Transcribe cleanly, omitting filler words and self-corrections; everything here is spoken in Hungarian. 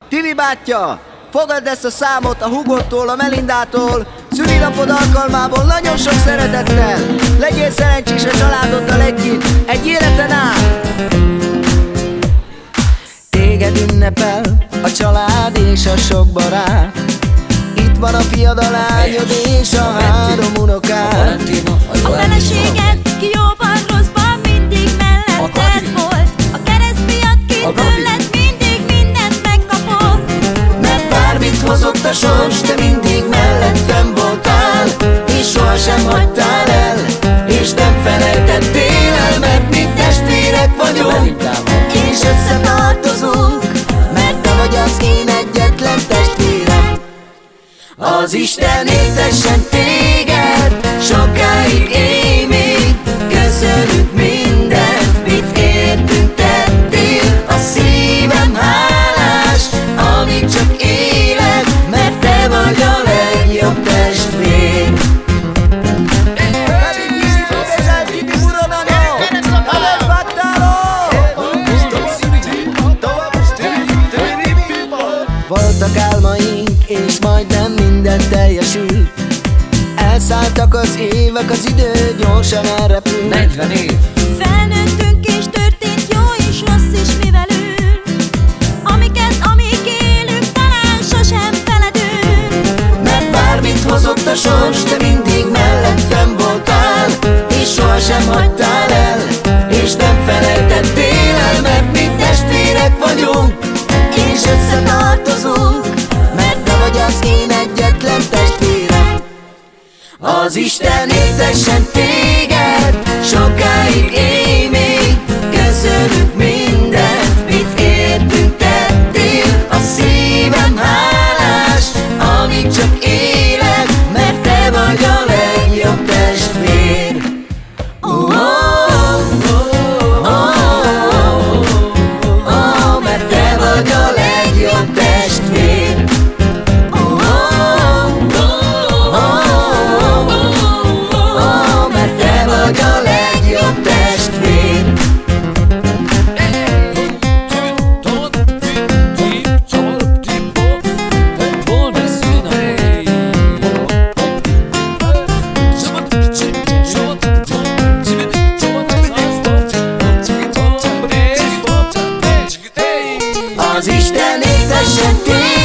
Tibi bátyja, fogadd ezt a számot a Hugottól, a Melindától, szülinapod alkalmából nagyon sok szeretettel. Legyél szerencsés a családoddal együtt, egy életen át. Téged ünnepel a család és a sok barát. Itt van a fiad, a lányod és a 3 unokád. A feleséged, ki jóban, rosszban mindig melletted volt. A keresztfiad, ki tőled mindig mindent megkapott. Mert bármit hozott a sors, te mindig mellettem voltál, és sohasem hagytál el, és nem felejtettél el, mert mi testvérek vagyunk, és összetartozunk, mert te vagy az én egyetlen testvérem. Az Isten éltessen téged, sokáig élj még. Köszönjük mindent, mit értünk tettél. A szívem hálás, amíg csak élek, mert te vagy a legjobb testvér. Voltak álmaink, és majdnem minden teljesült. Elszálltak az évek, az idő gyorsan elrepült. 40 év. Felnőttünk és történt jó és rossz is mi velünk. Amíg élünk, talán sosem feledünk. Mert bármit hozott a sors, te mindig mellettem voltál, és sohasem hagytál el, és nem felejtettél el, mert mi testvérek vagyunk, és összetartozunk, mert te vagy az én egyetlen testvérem. Az Isten éltessen téged, sokáig élj még. Köszönjük mindent, mit értünk tettél. A szívem hálás, amíg csak élek, mert te vagy a legjobb testvér. Mert te vagy a legjobb testvér. Mert te vagy a legjobb testvér. Az Isten éltessen téged,